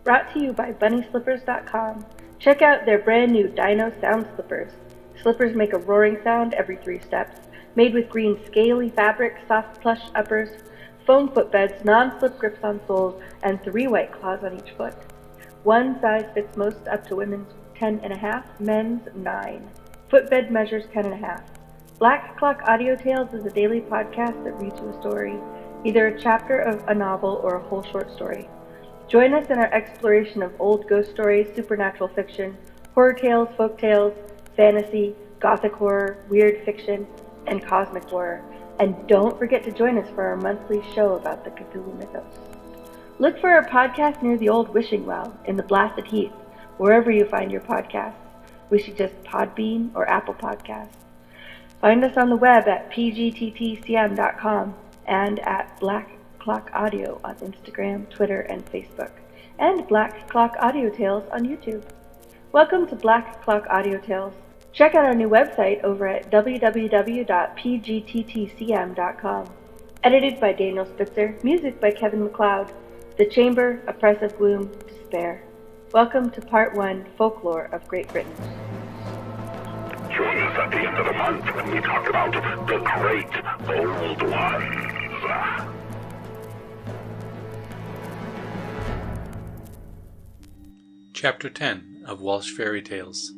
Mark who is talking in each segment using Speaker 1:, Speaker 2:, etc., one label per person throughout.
Speaker 1: Brought to you by BunnySlippers.com. Check out their brand new Dino sound slippers. Slippers make a roaring sound every 3 steps. Made with green scaly fabric, soft plush uppers, foam footbeds, non-slip grips on soles, and 3 white claws on each foot. One size fits most up to women's 10.5, men's 9. Footbed measures 10.5. Black Clock Audio Tales is a daily podcast that reads you a story, either a chapter of a novel or a whole short story. Join us in our exploration of old ghost stories, supernatural fiction, horror tales, folk tales, fantasy, gothic horror, weird fiction, and cosmic horror. And don't forget to join us for our monthly show about the Cthulhu Mythos. Look for our podcast near the old wishing well in the blasted heath, wherever you find your podcasts. We suggest Podbean or Apple Podcasts. Find us on the web at pgttcm.com and at Black Clock Audio on Instagram, Twitter, and Facebook, and Black Clock Audio Tales on YouTube. Welcome to Black Clock Audio Tales. Check out our new website over at www.pgttcm.com. Edited by Daniel Spitzer, music by Kevin MacLeod. The Chamber, Oppressive Gloom, Despair. Welcome to Part 1, Folklore of Great Britain.
Speaker 2: Join us at the end of the month when we talk about the great old ones.
Speaker 3: Chapter 10 of Welsh Fairy Tales.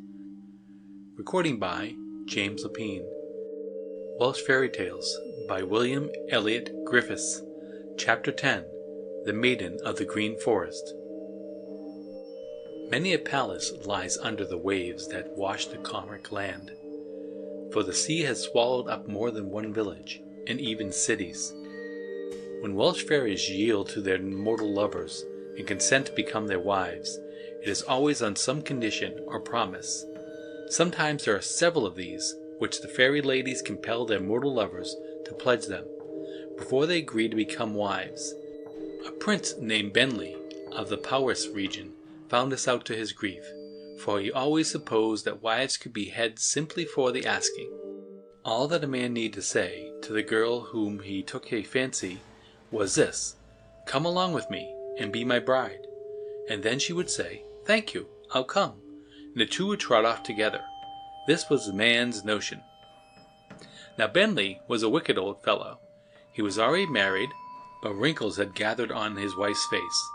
Speaker 3: Recording by James Lapine. Welsh Fairy Tales by William Elliot Griffiths. Chapter 10. The Maiden of the Green Forest. Many a palace lies under the waves that wash the Comric land, for the sea has swallowed up more than one village, and even cities. When Welsh fairies yield to their mortal lovers and consent to become their wives, it is always on some condition or promise. Sometimes there are several of these, which the fairy ladies compel their mortal lovers to pledge them, before they agree to become wives. A prince named Bentley, of the Powys region, found this out to his grief, for he always supposed that wives could be had simply for the asking. All that a man need to say to the girl whom he took a fancy was this: "Come along with me, and be my bride." And then she would say, "Thank you, I'll come," and the two would trot off together. This was the man's notion. Now Bentley was a wicked old fellow. He was already married, but wrinkles had gathered on his wife's face.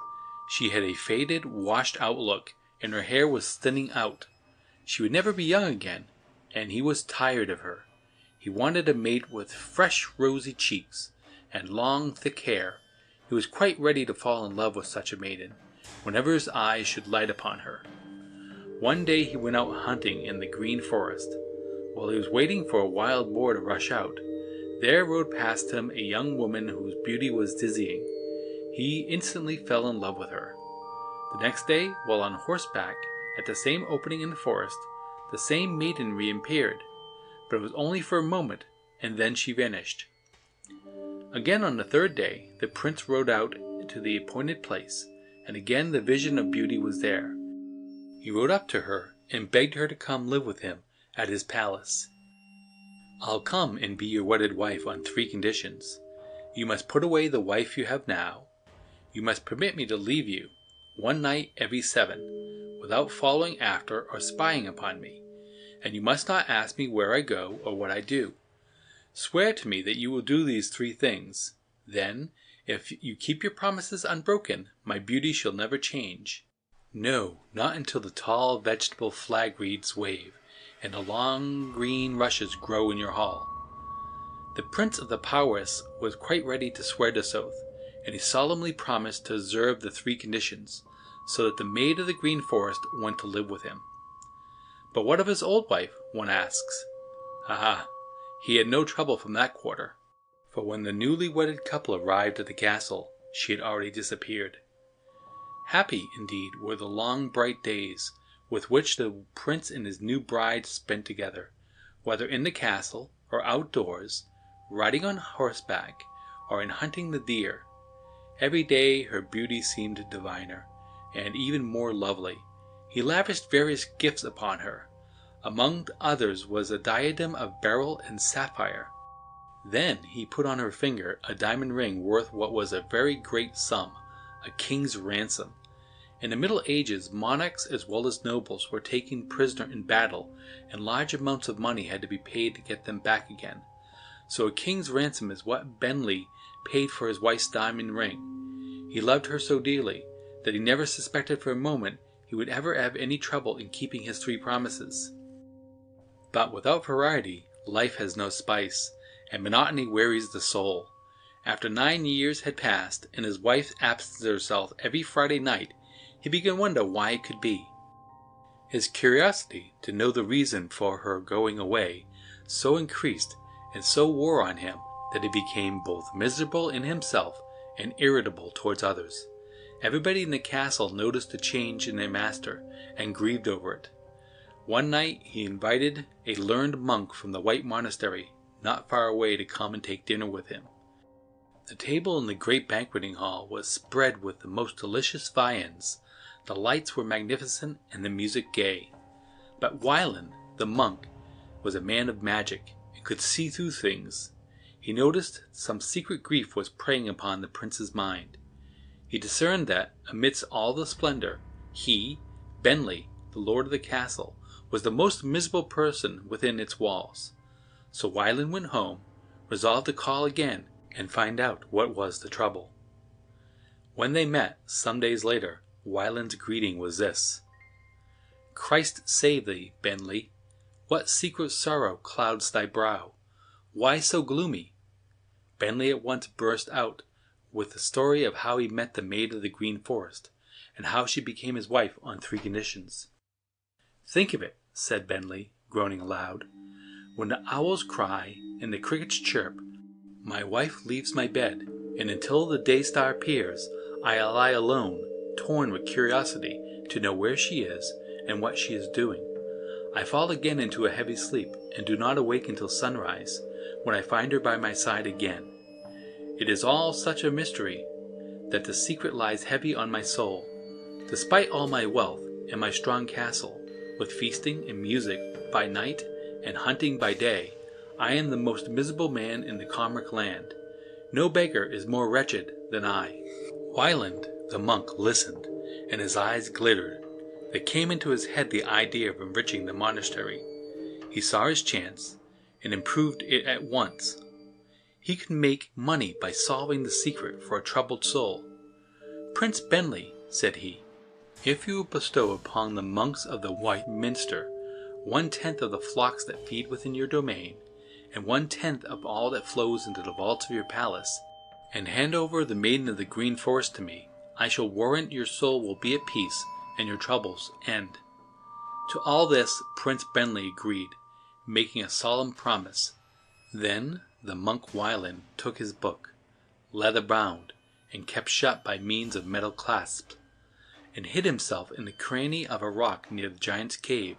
Speaker 3: She had a faded, washed-out look, and her hair was thinning out. She would never be young again, and he was tired of her. He wanted a mate with fresh, rosy cheeks and long, thick hair. He was quite ready to fall in love with such a maiden, whenever his eyes should light upon her. One day he went out hunting in the Green Forest. While he was waiting for a wild boar to rush out, there rode past him a young woman whose beauty was dizzying. He instantly fell in love with her. The next day, while on horseback, at the same opening in the forest, the same maiden reappeared, but it was only for a moment, and then she vanished. Again on the third day, the prince rode out to the appointed place, and again the vision of beauty was there. He rode up to her, and begged her to come live with him at his palace. "I'll come and be your wedded wife on 3 conditions. You must put away the wife you have now. You must permit me to leave you, one night every 7, without following after or spying upon me, and you must not ask me where I go or what I do. Swear to me that you will do these 3 things. Then, if you keep your promises unbroken, my beauty shall never change. No, not until the tall vegetable flag reeds wave, and the long green rushes grow in your hall." The Prince of the Powys was quite ready to swear this oath, and he solemnly promised to observe the 3 conditions, so that the Maid of the Green Forest went to live with him. But what of his old wife, one asks? Ah, he had no trouble from that quarter, for when the newly wedded couple arrived at the castle, she had already disappeared. Happy, indeed, were the long bright days with which the prince and his new bride spent together, whether in the castle or outdoors, riding on horseback, or in hunting the deer. Every day her beauty seemed diviner, and even more lovely. He lavished various gifts upon her. Among others was a diadem of beryl and sapphire. Then he put on her finger a diamond ring worth what was a very great sum, a king's ransom, In the Middle Ages, monarchs as well as nobles were taken prisoner in battle, and large amounts of money had to be paid to get them back again. So a king's ransom is what Bentley paid for his wife's diamond ring. He loved her so dearly that he never suspected for a moment he would ever have any trouble in keeping his 3 promises. But without variety, life has no spice, and monotony wearies the soul. After 9 years had passed, and his wife absented herself every Friday night, he began to wonder why it could be. His curiosity to know the reason for her going away so increased and so wore on him that he became both miserable in himself and irritable towards others. Everybody in the castle noticed the change in their master and grieved over it. One night he invited a learned monk from the White Monastery not far away to come and take dinner with him. The table in the great banqueting hall was spread with the most delicious viands. The lights were magnificent and the music gay. But Wyland, the monk, was a man of magic and could see through things. He noticed some secret grief was preying upon the prince's mind. He discerned that, amidst all the splendor, he, Bentley, the lord of the castle, was the most miserable person within its walls. So Wyland went home, resolved to call again and find out what was the trouble. When they met, some days later, Wyland's greeting was this: "Christ save thee, Bentley. What secret sorrow clouds thy brow? Why so gloomy?" Bentley at once burst out with the story of how he met the Maid of the Green Forest, and how she became his wife on 3 conditions. "Think of it," said Bentley, groaning aloud. "When the owls cry and the crickets chirp, my wife leaves my bed, and until the day star appears, I lie alone, torn with curiosity to know where she is and what she is doing. I fall again into a heavy sleep, and do not awake until sunrise, when I find her by my side again. It is all such a mystery that the secret lies heavy on my soul. Despite all my wealth and my strong castle, with feasting and music by night and hunting by day, I am the most miserable man in the Comric land. No beggar is more wretched than I." Wyland, the monk, listened, and his eyes glittered. There came into his head the idea of enriching the monastery. He saw his chance, and improved it at once. He could make money by solving the secret for a troubled soul. "Prince Bentley," said he, "if you will bestow upon the monks of the White Minster 1/10 of the flocks that feed within your domain, and 1/10 of all that flows into the vaults of your palace, and hand over the Maiden of the Green Forest to me, I shall warrant your soul will be at peace and your troubles end." To all this Prince Bentley agreed, making a solemn promise. Then the monk Wyland took his book, leather bound and kept shut by means of metal clasps, and hid himself in the cranny of a rock near the giant's cave,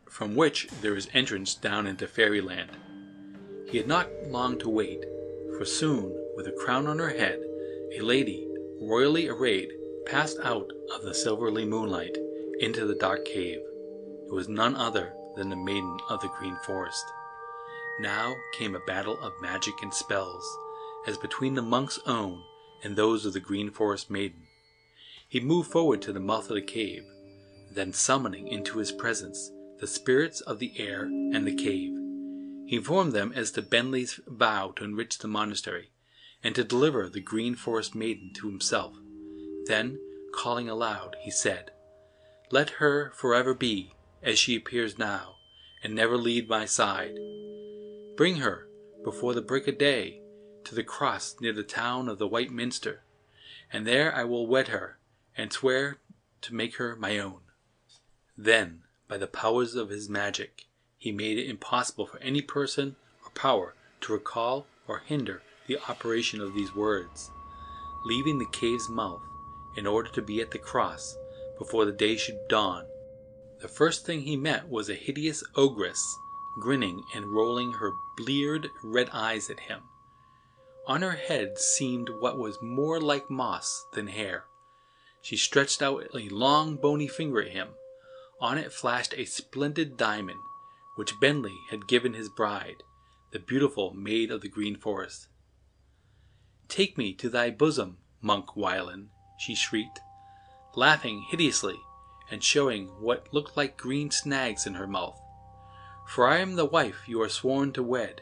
Speaker 3: from which there is entrance down into fairyland. He had not long to wait, for soon, with a crown on her head, a lady, royally arrayed, passed out of the silvery moonlight into the dark cave. It was none other than the Maiden of the Green Forest. Now came a battle of magic and spells, as between the monk's own and those of the Green Forest Maiden. He moved forward to the mouth of the cave, then summoning into his presence the spirits of the air and the cave, he informed them as to Bentley's vow to enrich the monastery, and to deliver the Green Forest Maiden to himself. Then, calling aloud, he said, "Let her forever be as she appears now, and never leave my side. Bring her, before the break of day, to the cross near the town of the White Minster, and there I will wed her, and swear to make her my own." Then, by the powers of his magic, he made it impossible for any person or power to recall or hinder the operation of these words. Leaving the cave's mouth, in order to be at the cross before the day should dawn, the first thing he met was a hideous ogress, grinning and rolling her bleared red eyes at him. On her head seemed what was more like moss than hair. She stretched out a long bony finger at him. On it flashed a splendid diamond, which Bentley had given his bride, the beautiful Maid of the Green Forest. "Take me to thy bosom, monk Wyland," she shrieked. laughing hideously, and showing what looked like green snags in her mouth. For I am the wife you are sworn to wed.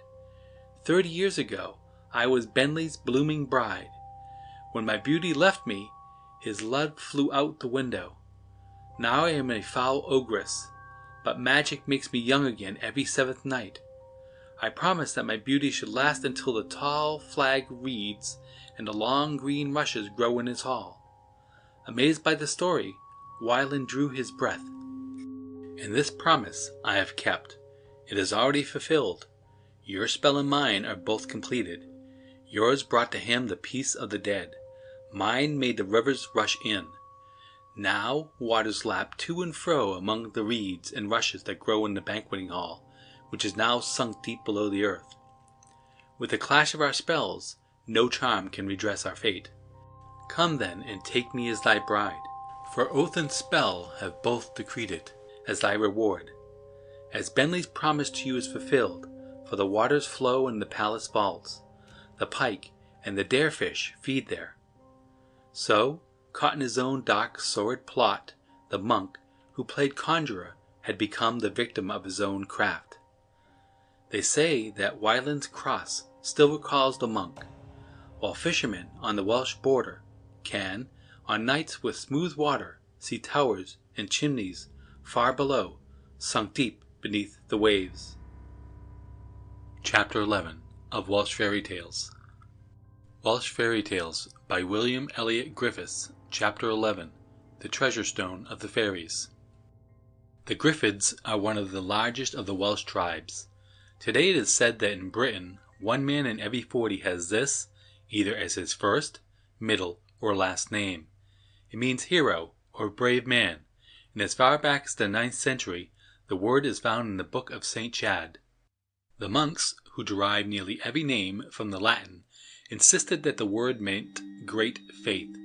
Speaker 3: 30 years ago I was Bentley's blooming bride. When my beauty left me, his love flew out the window. Now I am a foul ogress, but magic makes me young again every 7th night. I promised that my beauty should last until the tall flag reeds and the long green rushes grow in his hall. Amazed by the story, Wyland drew his breath. And this promise I have kept. It is already fulfilled. Your spell and mine are both completed. Yours brought to him the peace of the dead. Mine made the rivers rush in. Now waters lap to and fro among the reeds and rushes that grow in the banqueting hall, which is now sunk deep below the earth. With the clash of our spells, no charm can redress our fate. Come then and take me as thy bride, for oath and spell have both decreed it, as thy reward. As Bentley's promise to you is fulfilled, for the waters flow in the palace vaults, the pike and the darefish feed there. So, caught in his own dark sordid plot, the monk, who played conjurer, had become the victim of his own craft. They say that Wyland's cross still recalls the monk, while fishermen on the Welsh border can, on nights with smooth water, see towers and chimneys far below, sunk deep beneath the waves. Chapter 11 of Welsh Fairy Tales. Welsh Fairy Tales by William Elliot Griffiths. Chapter 11. The Treasure Stone of the Fairies. The Griffids are one of the largest of the Welsh tribes. Today it is said that in Britain, 1 man in every 40 has this, either as his first, middle, or last name. It means hero, or brave man, and as far back as the 9th century, the word is found in the Book of St. Chad. The monks, who derived nearly every name from the Latin, insisted that the word meant great faith.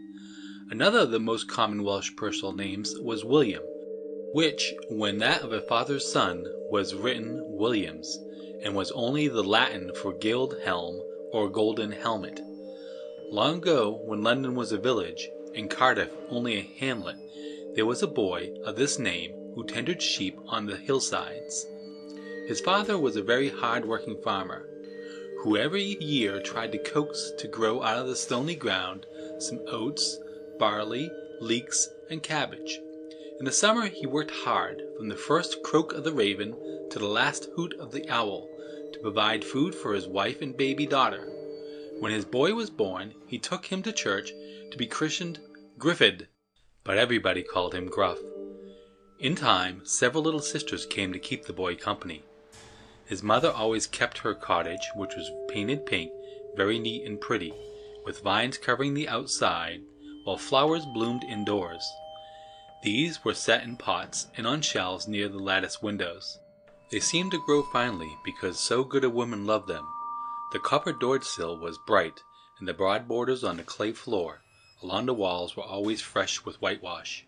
Speaker 3: Another of the most common Welsh personal names was William, which, when that of a father's son, was written Williams, and was only the Latin for gild helm or golden helmet. Long ago, when London was a village, and Cardiff only a hamlet, there was a boy of this name who tended sheep on the hillsides. His father was a very hard-working farmer, who every year tried to coax to grow out of the stony ground some oats, barley, leeks, and cabbage. In the summer he worked hard, from the first croak of the raven to the last hoot of the owl, to provide food for his wife and baby daughter. When his boy was born, he took him to church to be christened Griffid, but everybody called him Gruff. In time, several little sisters came to keep the boy company. His mother always kept her cottage, which was painted pink, very neat and pretty, with vines covering the outside, while flowers bloomed indoors. These were set in pots and on shelves near the lattice windows. They seemed to grow finely because so good a woman loved them. The copper door sill was bright, and the broad borders on the clay floor along the walls were always fresh with whitewash.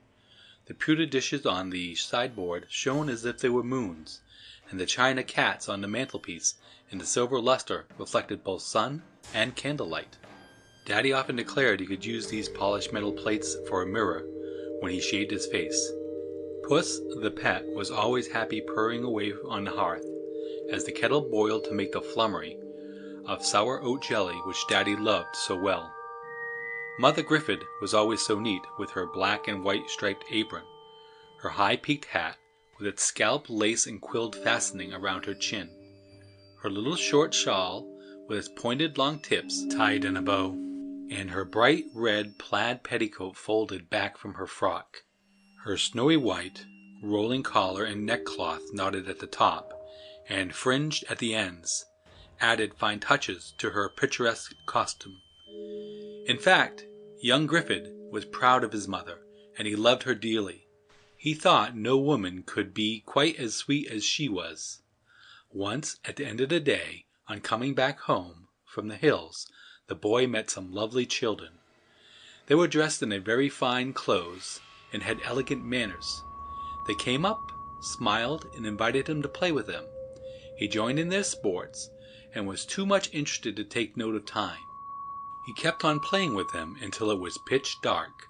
Speaker 3: The pewter dishes on the sideboard shone as if they were moons, and the china cats on the mantelpiece in the silver luster reflected both sun and candlelight. Daddy often declared he could use these polished metal plates for a mirror when he shaved his face. Puss, the pet, was always happy purring away on the hearth, as the kettle boiled to make the flummery of sour oat jelly which Daddy loved so well. Mother Griffid was always so neat with her black and white striped apron, her high-peaked hat with its scalloped lace and quilled fastening around her chin, her little short shawl with its pointed long tips tied in a bow, and her bright red plaid petticoat folded back from her frock. Her snowy white, rolling collar and neckcloth knotted at the top, and fringed at the ends, added fine touches to her picturesque costume. In fact, young Griffid was proud of his mother, and he loved her dearly. He thought no woman could be quite as sweet as she was. Once, at the end of the day, on coming back home from the hills, the boy met some lovely children. They were dressed in a very fine clothes, and had elegant manners. They came up, smiled, and invited him to play with them. He joined in their sports, and was too much interested to take note of time. He kept on playing with them until it was pitch dark.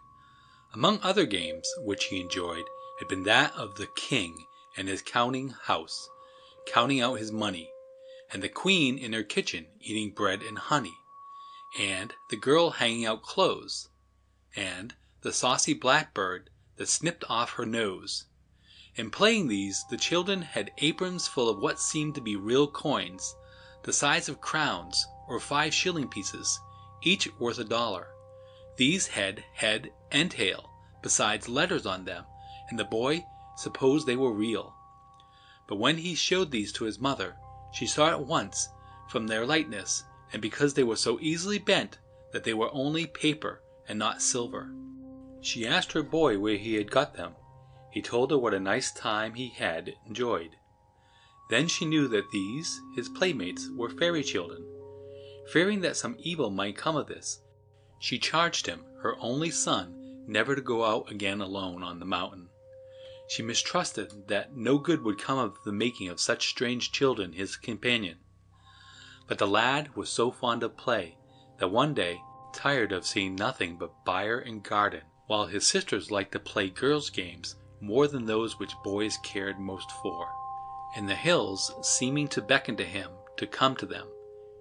Speaker 3: Among other games which he enjoyed had been that of the king and his counting house, counting out his money, and the queen in her kitchen eating bread and honey, and the girl hanging out clothes, and the saucy blackbird that snipped off her nose. In playing these, the children had aprons full of what seemed to be real coins, the size of crowns or 5-shilling pieces, each worth $1. These had head and tail, besides letters on them, and the boy supposed they were real. But when he showed these to his mother, she saw at once, from their lightness, and because they were so easily bent, that they were only paper and not silver. She asked her boy where he had got them. He told her what a nice time he had enjoyed. Then she knew that these, his playmates, were fairy children. Fearing that some evil might come of this, she charged him, her only son, never to go out again alone on the mountain. She mistrusted that no good would come of the making of such strange children his companion. But the lad was so fond of play, that one day, tired of seeing nothing but byre and garden, while his sisters liked to play girls' games more than those which boys cared most for, and the hills seeming to beckon to him to come to them,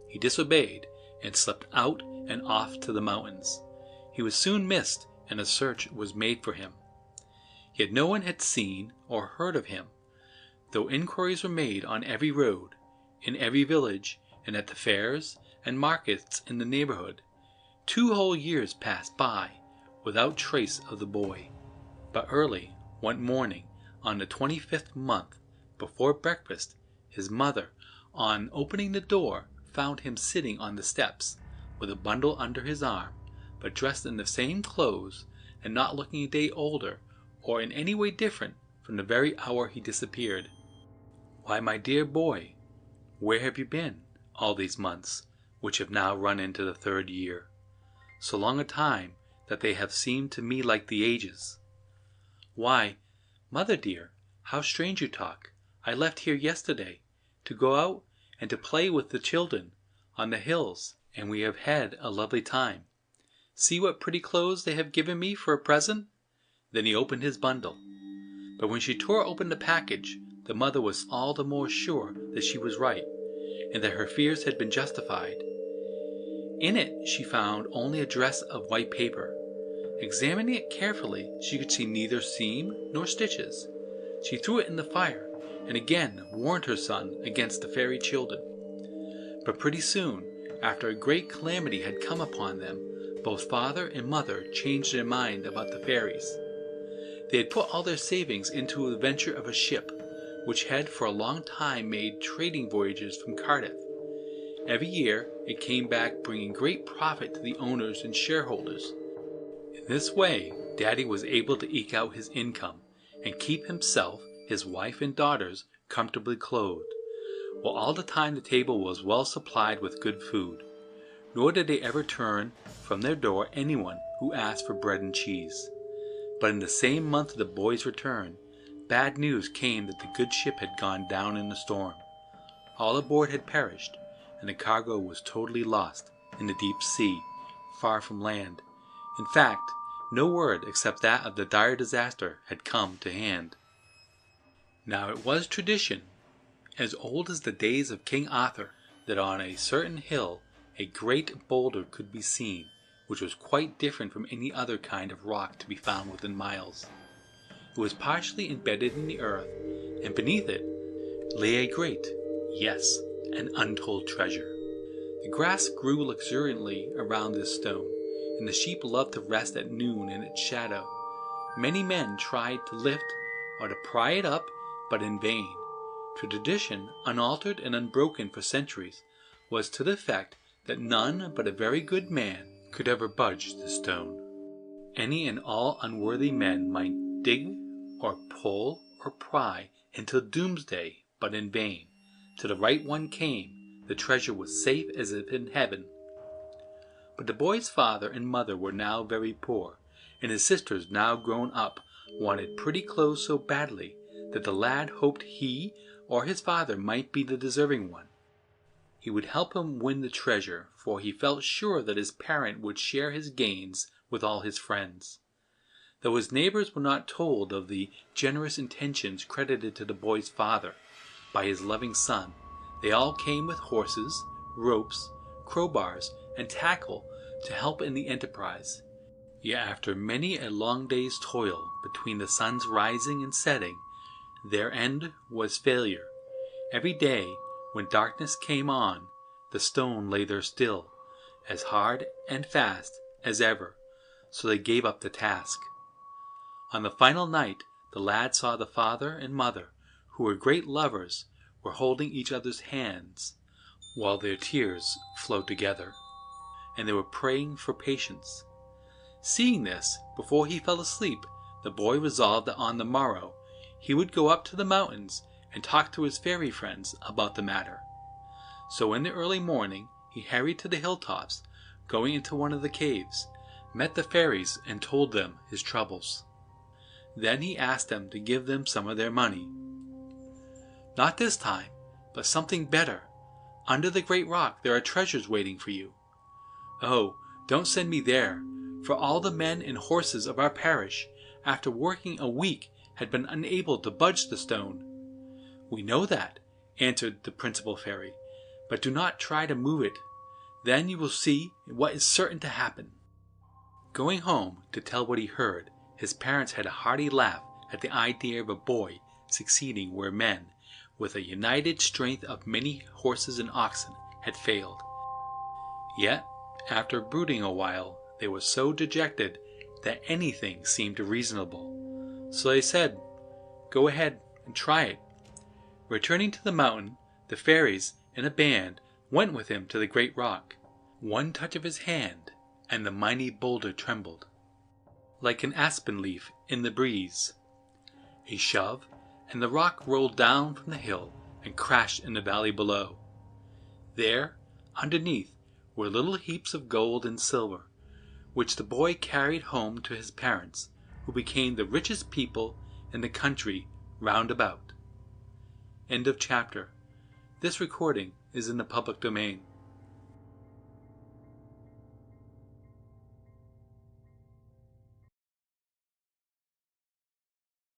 Speaker 3: he disobeyed and slipped out and off to the mountains. He was soon missed, and a search was made for him. Yet no one had seen or heard of him, though inquiries were made on every road, in every village, and at the fairs and markets in the neighborhood. 2 whole years passed by without trace of the boy. But early one morning, on the 25th month, before breakfast, his mother, on opening the door, found him sitting on the steps, with a bundle under his arm, but dressed in the same clothes, and not looking a day older, or in any way different from the very hour he disappeared. "Why, my dear boy, where have you been all these months, which have now run into the 3rd year? So long a time that they have seemed to me like the ages." "Why, mother dear, how strange you talk! I left here yesterday, to go out and to play with the children on the hills, and we have had a lovely time. See what pretty clothes they have given me for a present." Then he opened his bundle. But when she tore open the package, the mother was all the more sure that she was right, and that her fears had been justified. In it she found only a dress of white paper. Examining it carefully, she could see neither seam nor stitches. She threw it in the fire, and again warned her son against the fairy children. But pretty soon, after a great calamity had come upon them, both father and mother changed their mind about the fairies. They had put all their savings into the venture of a ship, which had for a long time made trading voyages from Cardiff. Every year it came back bringing great profit to the owners and shareholders. In this way, Daddy was able to eke out his income, and keep himself, his wife and daughters comfortably clothed, while all the time the table was well supplied with good food. Nor did they ever turn from their door anyone who asked for bread and cheese. But in the same month of the boy's return, bad news came that the good ship had gone down in a storm. All aboard had perished, and the cargo was totally lost in the deep sea, far from land. In fact, no word except that of the dire disaster had come to hand. Now it was tradition, as old as the days of King Arthur, that on a certain hill a great boulder could be seen, which was quite different from any other kind of rock to be found within miles. It was partially embedded in the earth, and beneath it lay a great, yes, an untold treasure. The grass grew luxuriantly around this stone, and the sheep loved to rest at noon in its shadow. Many men tried to lift or to pry it up, but in vain. Tradition, unaltered and unbroken for centuries, was to the effect that none but a very good man could ever budge the stone. Any and all unworthy men might dig or pull or pry until doomsday, but in vain. Till the right one came, the treasure was safe as if in heaven. But the boy's father and mother were now very poor, and his sisters, now grown up, wanted pretty clothes so badly that the lad hoped he or his father might be the deserving one. He would help him win the treasure, for he felt sure that his parent would share his gains with all his friends. Though his neighbors were not told of the generous intentions credited to the boy's father by his loving son, they all came with horses, ropes, crowbars, and tackle to help in the enterprise. Yet after many a long day's toil between the sun's rising and setting, their end was failure. Every day, when darkness came on, the stone lay there still, as hard and fast as ever, so they gave up the task. On the final night, the lad saw the father and mother, who were great lovers, were holding each other's hands, while their tears flowed together, and they were praying for patience. Seeing this, before he fell asleep, the boy resolved that on the morrow he would go up to the mountains and talk to his fairy friends about the matter. So in the early morning he hurried to the hilltops, going into one of the caves, met the fairies and told them his troubles. Then he asked them to give them some of their money. "Not this time, but something better. Under the great rock there are treasures waiting for you." "Oh, don't send me there, for all the men and horses of our parish, after working a week, had been unable to budge the stone." "We know that," answered the principal fairy, "but do not try to move it. Then you will see what is certain to happen." Going home to tell what he heard, his parents had a hearty laugh at the idea of a boy succeeding where men, with a united strength of many horses and oxen, had failed. Yet, after brooding a while, they were so dejected that anything seemed reasonable. So they said, "Go ahead and try it." Returning to the mountain, the fairies, in a band, went with him to the great rock. One touch of his hand, and the mighty boulder trembled, like an aspen leaf in the breeze. A shove, and the rock rolled down from the hill and crashed in the valley below. There, underneath, were little heaps of gold and silver, which the boy carried home to his parents, who became the richest people in the country round about. End of chapter. This recording is in the public domain.